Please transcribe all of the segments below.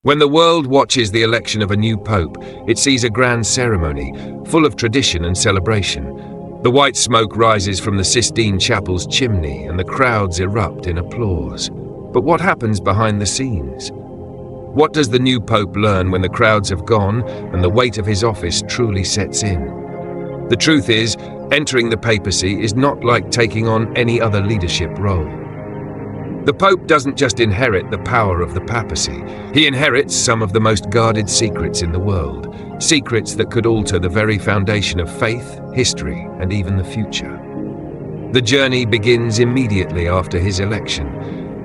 When the world watches the election of a new pope, it sees a grand ceremony, full of tradition and celebration. The white smoke rises from the Sistine Chapel's chimney and the crowds erupt in applause. But what happens behind the scenes? What does the new pope learn when the crowds have gone and the weight of his office truly sets in? The truth is, entering the papacy is not like taking on any other leadership role. The Pope doesn't just inherit the power of the papacy, he inherits some of the most guarded secrets in the world, secrets that could alter the very foundation of faith, history, and even the future. The journey begins immediately after his election,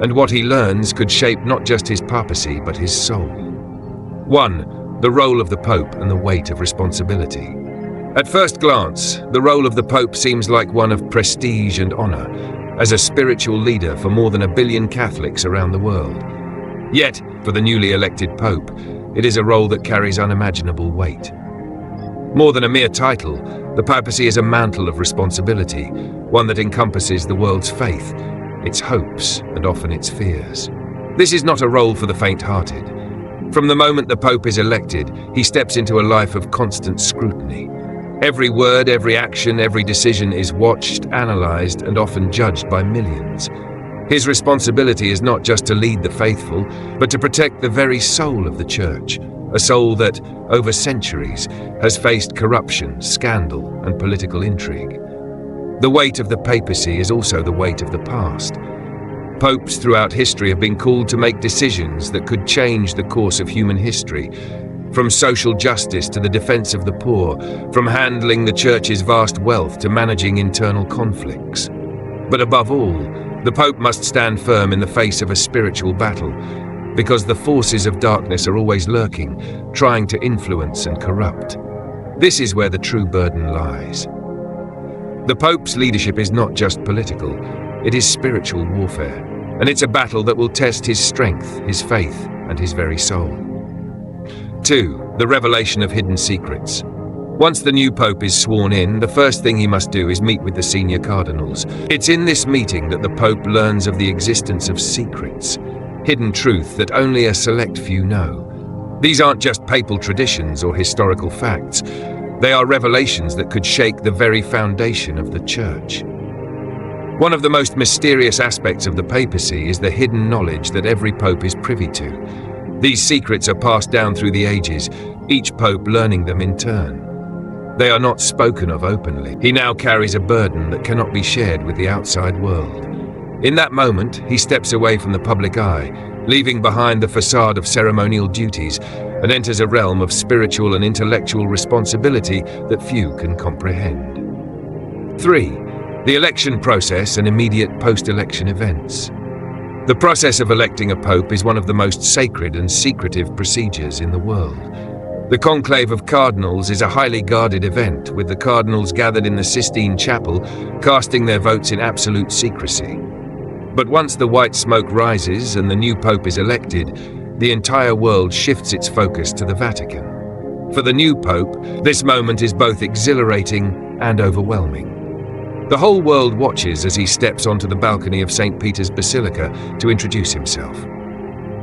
and what he learns could shape not just his papacy but his soul. 1. The role of the Pope and the weight of responsibility. At first glance, the role of the Pope seems like one of prestige and honor, as a spiritual leader for more than 1 billion Catholics around the world. Yet, for the newly elected Pope, it is a role that carries unimaginable weight. More than a mere title, the papacy is a mantle of responsibility, one that encompasses the world's faith, its hopes, and often its fears. This is not a role for the faint-hearted. From the moment the Pope is elected, he steps into a life of constant scrutiny. Every word, every action, every decision is watched, analyzed, and often judged by millions. His responsibility is not just to lead the faithful, but to protect the very soul of the Church, a soul that, over centuries, has faced corruption, scandal, and political intrigue. The weight of the papacy is also the weight of the past. Popes throughout history have been called to make decisions that could change the course of human history, from social justice to the defense of the poor, from handling the Church's vast wealth to managing internal conflicts. But above all, the Pope must stand firm in the face of a spiritual battle, because the forces of darkness are always lurking, trying to influence and corrupt. This is where the true burden lies. The Pope's leadership is not just political, it is spiritual warfare, and it's a battle that will test his strength, his faith, and his very soul. 2. The revelation of hidden secrets. Once the new pope is sworn in, the first thing he must do is meet with the senior cardinals. It's in this meeting that the pope learns of the existence of secrets, hidden truth that only a select few know. These aren't just papal traditions or historical facts. They are revelations that could shake the very foundation of the Church. One of the most mysterious aspects of the papacy is the hidden knowledge that every pope is privy to. These secrets are passed down through the ages, each pope learning them in turn. They are not spoken of openly. He now carries a burden that cannot be shared with the outside world. In that moment, he steps away from the public eye, leaving behind the facade of ceremonial duties, and enters a realm of spiritual and intellectual responsibility that few can comprehend. 3. The election process and immediate post-election events. The process of electing a pope is one of the most sacred and secretive procedures in the world. The conclave of cardinals is a highly guarded event, with the cardinals gathered in the Sistine Chapel, casting their votes in absolute secrecy. But once the white smoke rises and the new pope is elected, the entire world shifts its focus to the Vatican. For the new pope, this moment is both exhilarating and overwhelming. The whole world watches as he steps onto the balcony of St. Peter's Basilica to introduce himself.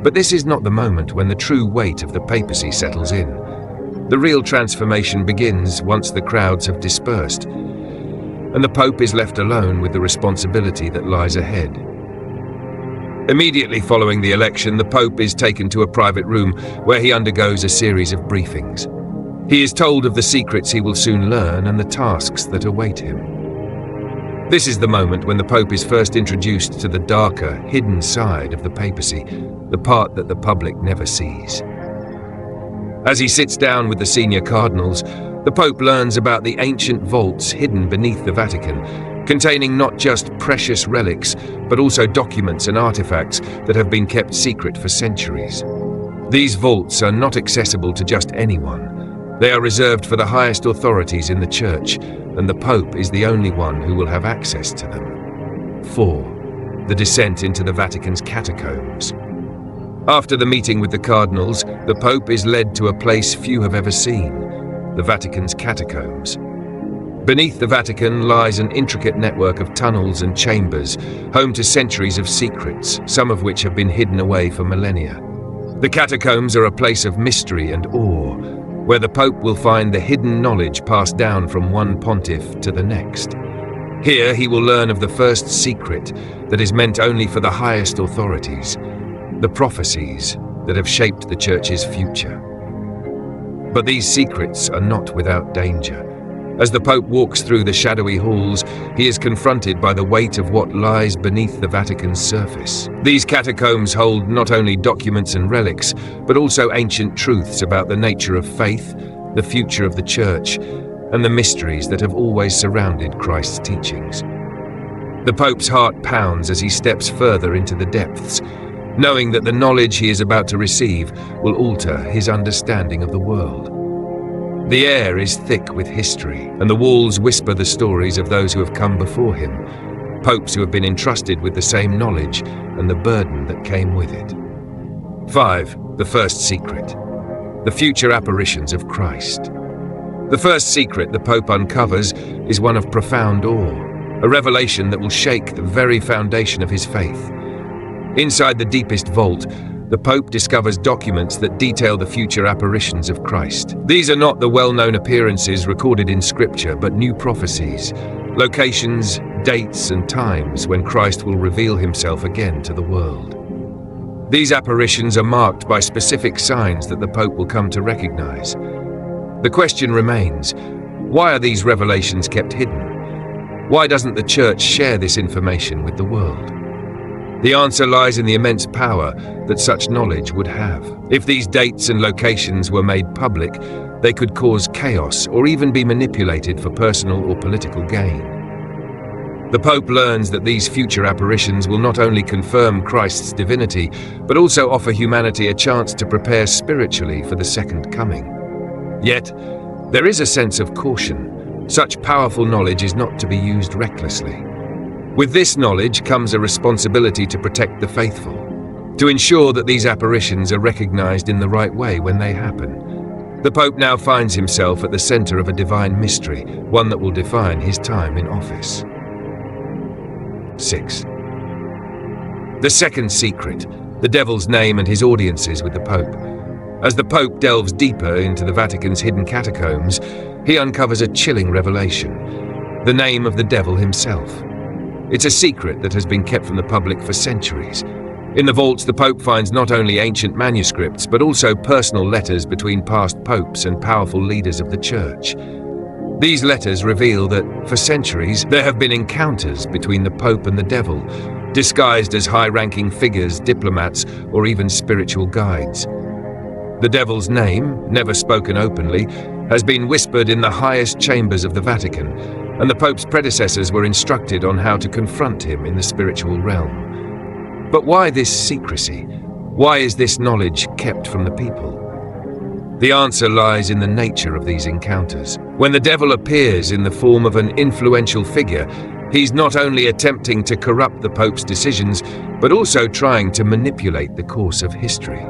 But this is not the moment when the true weight of the papacy settles in. The real transformation begins once the crowds have dispersed, and the Pope is left alone with the responsibility that lies ahead. Immediately following the election, the Pope is taken to a private room where he undergoes a series of briefings. He is told of the secrets he will soon learn and the tasks that await him. This is the moment when the Pope is first introduced to the darker, hidden side of the papacy, the part that the public never sees. As he sits down with the senior cardinals, the Pope learns about the ancient vaults hidden beneath the Vatican, containing not just precious relics, but also documents and artifacts that have been kept secret for centuries. These vaults are not accessible to just anyone. They are reserved for the highest authorities in the Church, and the Pope is the only one who will have access to them. 4. The descent into the Vatican's catacombs. After the meeting with the cardinals, the Pope is led to a place few have ever seen, the Vatican's catacombs. Beneath the Vatican lies an intricate network of tunnels and chambers, home to centuries of secrets, some of which have been hidden away for millennia. The catacombs are a place of mystery and awe, where the Pope will find the hidden knowledge passed down from one pontiff to the next. Here he will learn of the first secret that is meant only for the highest authorities, the prophecies that have shaped the Church's future. But these secrets are not without danger. As the Pope walks through the shadowy halls, he is confronted by the weight of what lies beneath the Vatican's surface. These catacombs hold not only documents and relics, but also ancient truths about the nature of faith, the future of the Church, and the mysteries that have always surrounded Christ's teachings. The Pope's heart pounds as he steps further into the depths, knowing that the knowledge he is about to receive will alter his understanding of the world. The air is thick with history, and the walls whisper the stories of those who have come before him, popes who have been entrusted with the same knowledge and the burden that came with it. 5. The first secret. The future apparitions of Christ. The first secret the Pope uncovers is one of profound awe, a revelation that will shake the very foundation of his faith. Inside the deepest vault, the Pope discovers documents that detail the future apparitions of Christ. These are not the well-known appearances recorded in Scripture, but new prophecies, locations, dates, and times when Christ will reveal himself again to the world. These apparitions are marked by specific signs that the Pope will come to recognize. The question remains, why are these revelations kept hidden? Why doesn't the Church share this information with the world? The answer lies in the immense power that such knowledge would have. If these dates and locations were made public, they could cause chaos or even be manipulated for personal or political gain. The Pope learns that these future apparitions will not only confirm Christ's divinity, but also offer humanity a chance to prepare spiritually for the second coming. Yet, there is a sense of caution. Such powerful knowledge is not to be used recklessly. With this knowledge comes a responsibility to protect the faithful, to ensure that these apparitions are recognized in the right way when they happen. The Pope now finds himself at the center of a divine mystery, one that will define his time in office. 6. The second secret, the devil's name and his audiences with the Pope. As the Pope delves deeper into the Vatican's hidden catacombs, he uncovers a chilling revelation, the name of the devil himself. It's a secret that has been kept from the public for centuries. In the vaults, the Pope finds not only ancient manuscripts, but also personal letters between past popes and powerful leaders of the Church. These letters reveal that, for centuries, there have been encounters between the Pope and the devil, disguised as high-ranking figures, diplomats, or even spiritual guides. The devil's name, never spoken openly, has been whispered in the highest chambers of the Vatican, and the Pope's predecessors were instructed on how to confront him in the spiritual realm. But why this secrecy? Why is this knowledge kept from the people? The answer lies in the nature of these encounters. When the devil appears in the form of an influential figure, he's not only attempting to corrupt the Pope's decisions, but also trying to manipulate the course of history.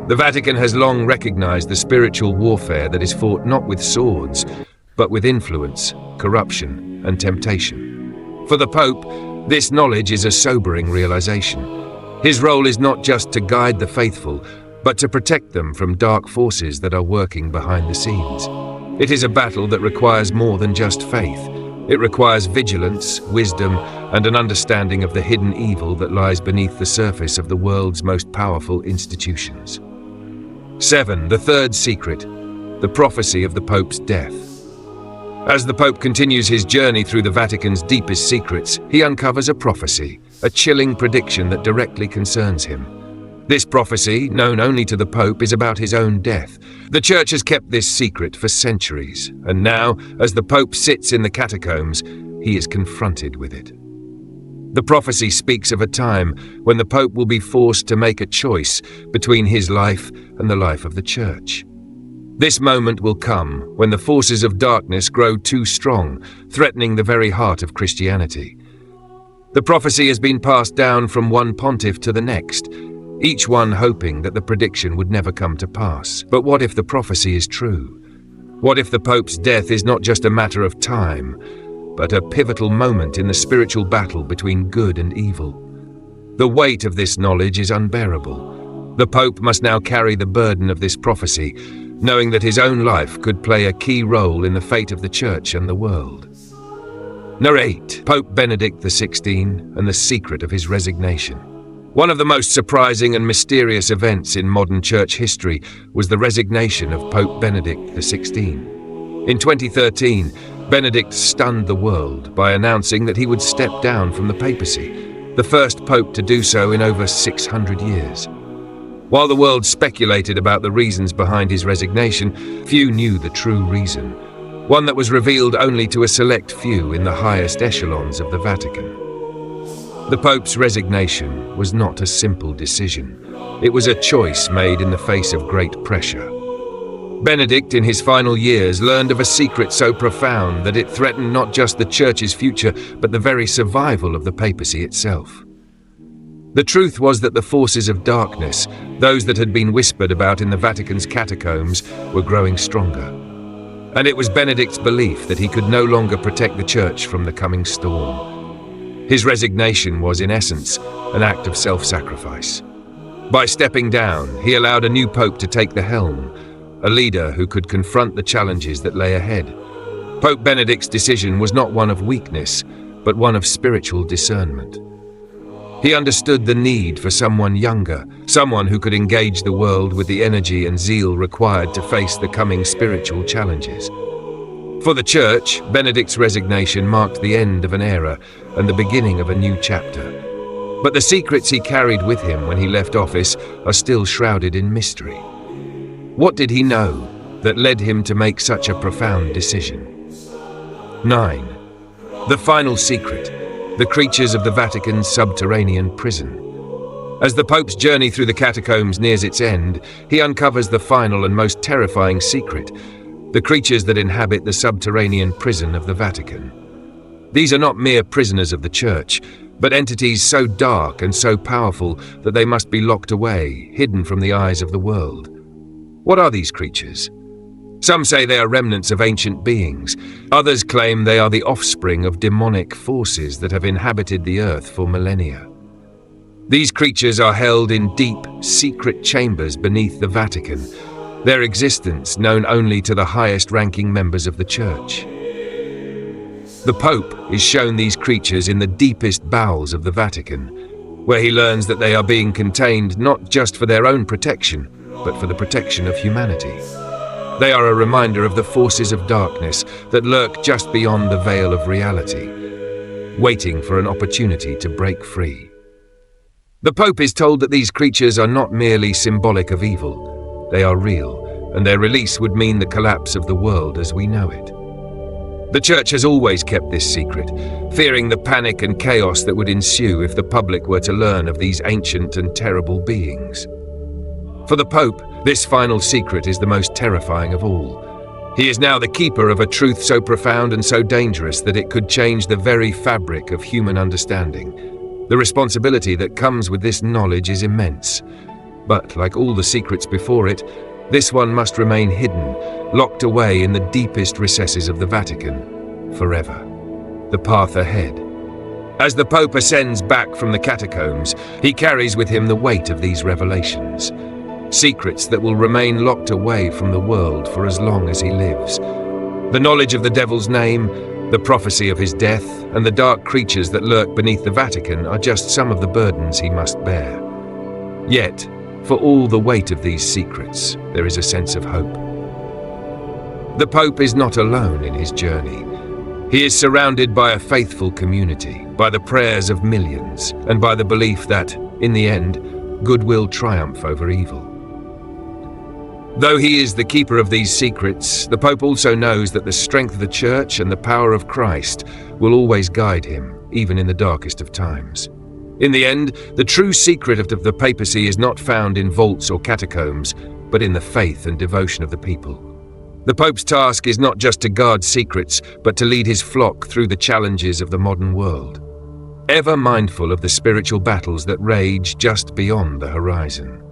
The Vatican has long recognized the spiritual warfare that is fought not with swords, but with influence, corruption, and temptation. For the Pope, this knowledge is a sobering realization. His role is not just to guide the faithful, but to protect them from dark forces that are working behind the scenes. It is a battle that requires more than just faith. It requires vigilance, wisdom, and an understanding of the hidden evil that lies beneath the surface of the world's most powerful institutions. 7. The third secret, the prophecy of the Pope's death. As the Pope continues his journey through the Vatican's deepest secrets, he uncovers a prophecy, a chilling prediction that directly concerns him. This prophecy, known only to the Pope, is about his own death. The Church has kept this secret for centuries, and now, as the Pope sits in the catacombs, he is confronted with it. The prophecy speaks of a time when the Pope will be forced to make a choice between his life and the life of the Church. This moment will come when the forces of darkness grow too strong, threatening the very heart of Christianity. The prophecy has been passed down from one pontiff to the next, each one hoping that the prediction would never come to pass. But what if the prophecy is true? What if the Pope's death is not just a matter of time, but a pivotal moment in the spiritual battle between good and evil? The weight of this knowledge is unbearable. The Pope must now carry the burden of this prophecy, knowing that his own life could play a key role in the fate of the Church and the world. Narrate Pope Benedict XVI and the secret of his resignation. One of the most surprising and mysterious events in modern Church history was the resignation of Pope Benedict XVI. In 2013, Benedict stunned the world by announcing that he would step down from the papacy, the first pope to do so in over 600 years. While the world speculated about the reasons behind his resignation, few knew the true reason, one that was revealed only to a select few in the highest echelons of the Vatican. The Pope's resignation was not a simple decision. It was a choice made in the face of great pressure. Benedict, in his final years, learned of a secret so profound that it threatened not just the Church's future, but the very survival of the papacy itself. The truth was that the forces of darkness, those that had been whispered about in the Vatican's catacombs, were growing stronger. And it was Benedict's belief that he could no longer protect the Church from the coming storm. His resignation was, in essence, an act of self-sacrifice. By stepping down, he allowed a new pope to take the helm, a leader who could confront the challenges that lay ahead. Pope Benedict's decision was not one of weakness, but one of spiritual discernment. He understood the need for someone younger, someone who could engage the world with the energy and zeal required to face the coming spiritual challenges. For the Church, Benedict's resignation marked the end of an era and the beginning of a new chapter. But the secrets he carried with him when he left office are still shrouded in mystery. What did he know that led him to make such a profound decision? 9. The final secret. The creatures of the Vatican's subterranean prison. As the Pope's journey through the catacombs nears its end, he uncovers the final and most terrifying secret, the creatures that inhabit the subterranean prison of the Vatican. These are not mere prisoners of the Church, but entities so dark and so powerful that they must be locked away, hidden from the eyes of the world. What are these creatures? Some say they are remnants of ancient beings. Others claim they are the offspring of demonic forces that have inhabited the earth for millennia. These creatures are held in deep, secret chambers beneath the Vatican, their existence known only to the highest-ranking members of the Church. The Pope is shown these creatures in the deepest bowels of the Vatican, where he learns that they are being contained not just for their own protection, but for the protection of humanity. They are a reminder of the forces of darkness that lurk just beyond the veil of reality, waiting for an opportunity to break free. The Pope is told that these creatures are not merely symbolic of evil. They are real, and their release would mean the collapse of the world as we know it. The Church has always kept this secret, fearing the panic and chaos that would ensue if the public were to learn of these ancient and terrible beings. For the Pope, this final secret is the most terrifying of all. He is now the keeper of a truth so profound and so dangerous that it could change the very fabric of human understanding. The responsibility that comes with this knowledge is immense. But, like all the secrets before it, this one must remain hidden, locked away in the deepest recesses of the Vatican, forever. The path ahead. As the Pope ascends back from the catacombs, he carries with him the weight of these revelations. Secrets that will remain locked away from the world for as long as he lives. The knowledge of the devil's name, the prophecy of his death, and the dark creatures that lurk beneath the Vatican are just some of the burdens he must bear. Yet, for all the weight of these secrets, there is a sense of hope. The Pope is not alone in his journey. He is surrounded by a faithful community, by the prayers of millions, and by the belief that, in the end, good will triumph over evil. Though he is the keeper of these secrets, the Pope also knows that the strength of the Church and the power of Christ will always guide him, even in the darkest of times. In the end, the true secret of the papacy is not found in vaults or catacombs, but in the faith and devotion of the people. The Pope's task is not just to guard secrets, but to lead his flock through the challenges of the modern world, ever mindful of the spiritual battles that rage just beyond the horizon.